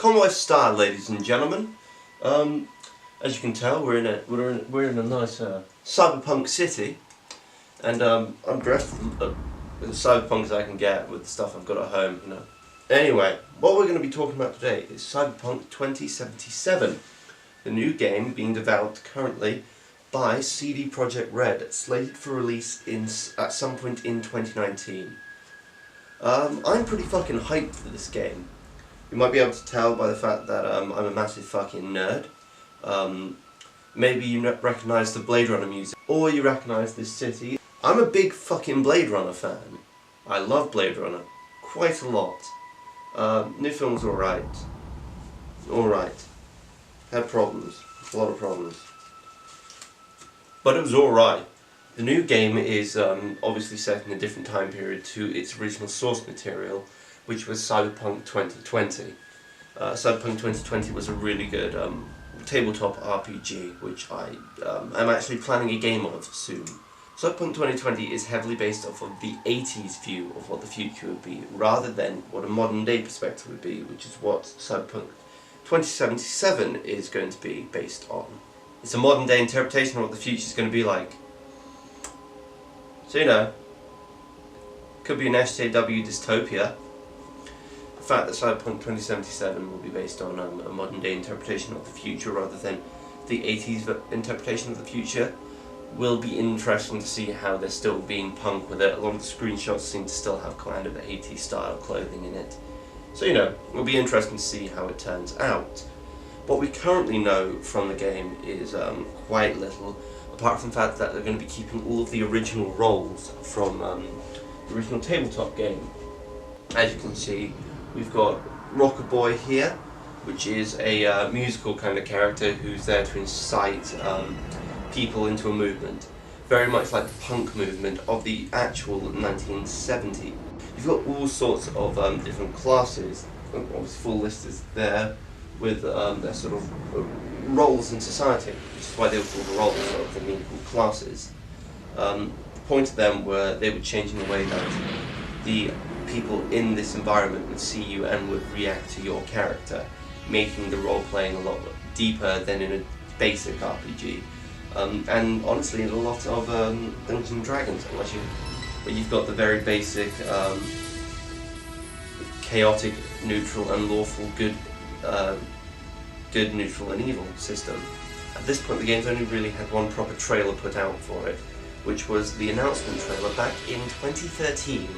Conway style, ladies and gentlemen. As you can tell, we're in a nice cyberpunk city, and I'm dressed as cyberpunk as I can get with the stuff I've got at home, you know. Anyway, what we're going to be talking about today is Cyberpunk 2077, the new game being developed currently by CD Projekt Red, slated for release at some point in 2019. I'm pretty fucking hyped for this game. You might be able to tell by the fact that I'm a massive fucking nerd. Maybe you recognise the Blade Runner music, or you recognise this city. I'm a big fucking Blade Runner fan. I love Blade Runner quite a lot. New film's alright. Alright. Had problems. A lot of problems. But it was alright. The new game is obviously set in a different time period to its original source material, which was Cyberpunk 2020. Cyberpunk 2020 was a really good tabletop RPG, which I'm actually planning a game of soon. Cyberpunk 2020 is heavily based off of the 80s view of what the future would be, rather than what a modern day perspective would be, which is what Cyberpunk 2077 is going to be based on. It's a modern day interpretation of what the future is going to be like. So, you know, could be an SJW dystopia. The fact that Cyberpunk 2077 will be based on a modern day interpretation of the future rather than the 80s interpretation of the future will be interesting to see how they're still being punk with it. A lot of the screenshots seem to still have kind of the 80s style clothing in it. So, you know, it'll be interesting to see how it turns out. What we currently know from the game is quite little, apart from the fact that they're going to be keeping all of the original roles from the original tabletop game. As you can see, we've got Rocker Boy here, which is a musical kind of character who's there to incite people into a movement, very much like the punk movement of the actual 1970s. You've got all sorts of different classes. Obviously, full list is there with their sort of roles in society, which is why they were called the roles of the meaningful classes. The point of them were they were changing the way that the people in this environment would see you and would react to your character, making the role playing a lot deeper than in a basic RPG. And honestly, in a lot of Dungeons and Dragons, where you've got the very basic chaotic, neutral, and lawful good, neutral, and evil system. At this point, the game's only really had one proper trailer put out for it, which was the announcement trailer back in 2013.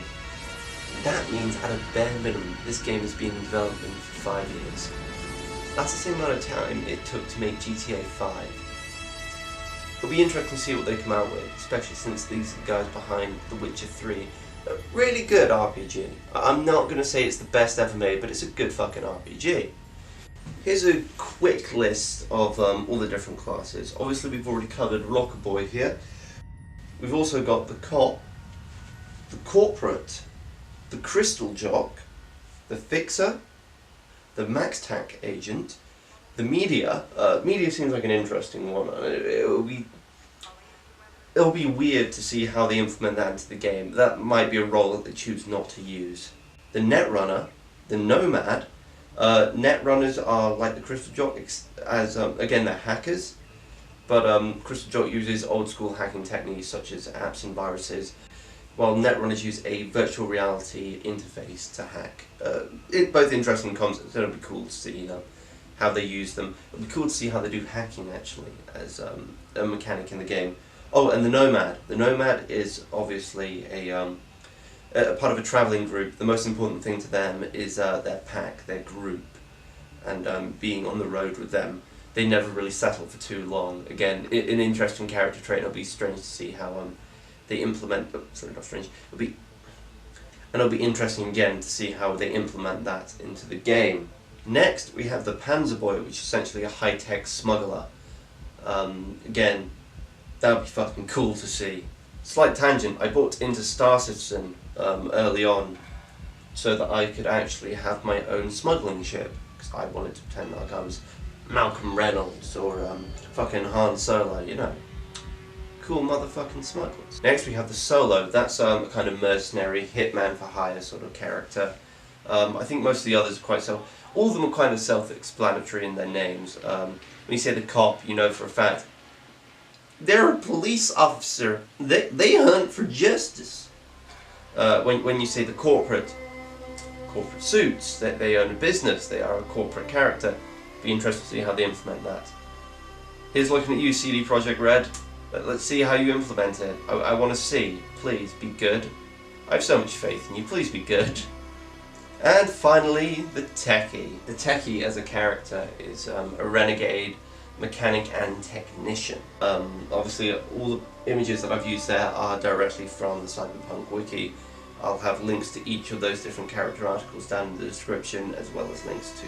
That means, at a bare minimum, this game has been in development for 5 years. That's the same amount of time it took to make GTA 5. It'll be interesting to see what they come out with, especially since these guys behind The Witcher 3 are really good RPG. I'm not going to say it's the best ever made, but it's a good fucking RPG. Here's a quick list of all the different classes. Obviously, we've already covered Rocker Boy here. We've also got the Cop, the Corporate, the Crystal Jock, the Fixer, the MaxTac Agent, the Media. Media seems like an interesting one. It'll be weird to see how they implement that into the game. That might be a role that they choose not to use. The Netrunner, the Nomad. Netrunners are like the Crystal Jock, as again, they're hackers, but Crystal Jock uses old school hacking techniques such as apps and viruses, while Netrunners use a virtual reality interface to hack. Both interesting concepts. It'll be cool to see how they use them. It'll be cool to see how they do hacking actually as a mechanic in the game. Oh, and the Nomad. The Nomad is obviously a part of a travelling group. The most important thing to them is their pack, their group, and being on the road with them. They never really settle for too long. Again, an interesting character trait. It'll be strange to see how they implement. Oh, sorry, not strange. It'll be interesting again to see how they implement that into the game. Next, we have the Panzer Boy, which is essentially a high-tech smuggler. Again, that would be fucking cool to see. Slight tangent, I bought into Star Citizen early on so that I could actually have my own smuggling ship, because I wanted to pretend like I was Malcolm Reynolds or fucking Han Solo, you know. Cool motherfucking smugglers. Next we have the Solo. That's a kind of mercenary, hitman for hire sort of character. I think most of the others are quite all of them are kind of self-explanatory in their names. When you say the cop, you know for a fact they're a police officer. They hunt for justice. When you say the corporate suits, that they own a business, they are a corporate character. Be interested to see how they implement that. Here's looking at you, CD Projekt Red. Let's see how you implement it. I want to see. Please be good. I have so much faith in you. Please be good. And finally, the Techie. The Techie as a character is a renegade mechanic and technician. Obviously, all the images that I've used there are directly from the Cyberpunk wiki. I'll have links to each of those different character articles down in the description, as well as links to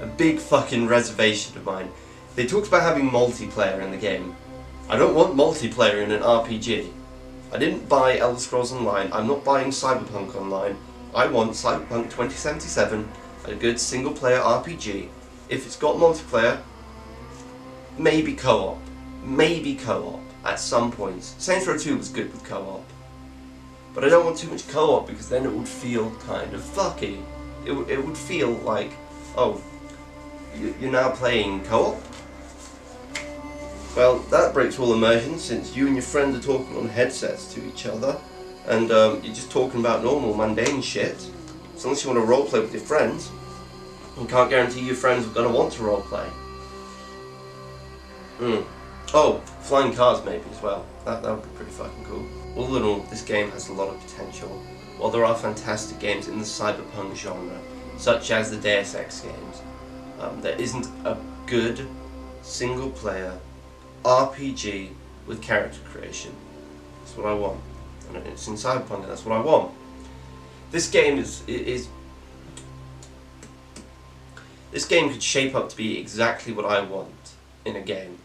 a big fucking reservation of mine. They talked about having multiplayer in the game. I don't want multiplayer in an RPG. I didn't buy Elder Scrolls Online. I'm not buying Cyberpunk Online. I want Cyberpunk 2077, a good single-player RPG. If it's got multiplayer, maybe co-op. Maybe co-op at some points. Saints Row 2 was good with co-op. But I don't want too much co-op because then it would feel kind of fucky. It would feel like, oh, you're now playing co-op? Well, that breaks all immersion since you and your friend are talking on headsets to each other and you're just talking about normal, mundane shit. So unless you want to roleplay with your friends, you can't guarantee your friends are going to want to roleplay. Oh, flying cars maybe as well. That would be pretty fucking cool. All in all, this game has a lot of potential. While there are fantastic games in the cyberpunk genre, such as the Deus Ex games, there isn't a good single-player RPG with character creation. That's what I want. And it's in Cyberpunk, and that's what I want. This game this game could shape up to be exactly what I want in a game.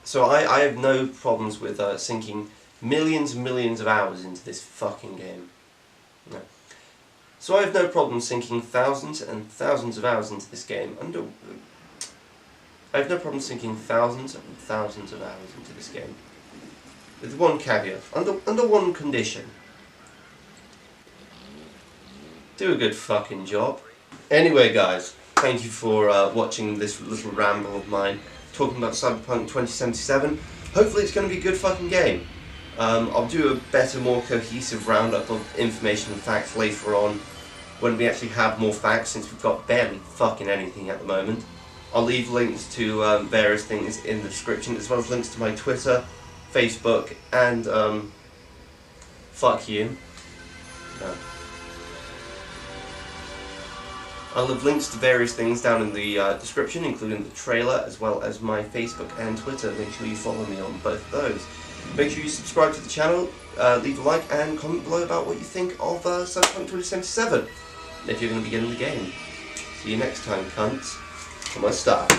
So I have no problems with sinking millions and millions of hours into this fucking game. No. So I have no problem sinking thousands and thousands of hours into this game. I have no problem sinking thousands and thousands of hours into this game. With one caveat, under one condition. Do a good fucking job. Anyway guys, thank you for watching this little ramble of mine, talking about Cyberpunk 2077. Hopefully it's going to be a good fucking game. I'll do a better, more cohesive roundup of information and facts later on, when we actually have more facts, since we've got barely fucking anything at the moment. I'll leave links to various things in the description, as well as links to my Twitter, Facebook, and fuck you. No. I'll leave links to various things down in the description, including the trailer, as well as my Facebook and Twitter. Make sure you follow me on both of those. Make sure you subscribe to the channel, leave a like, and comment below about what you think of Cyberpunk 2077, and if you're going to be getting the game. See you next time, cunts. For my start.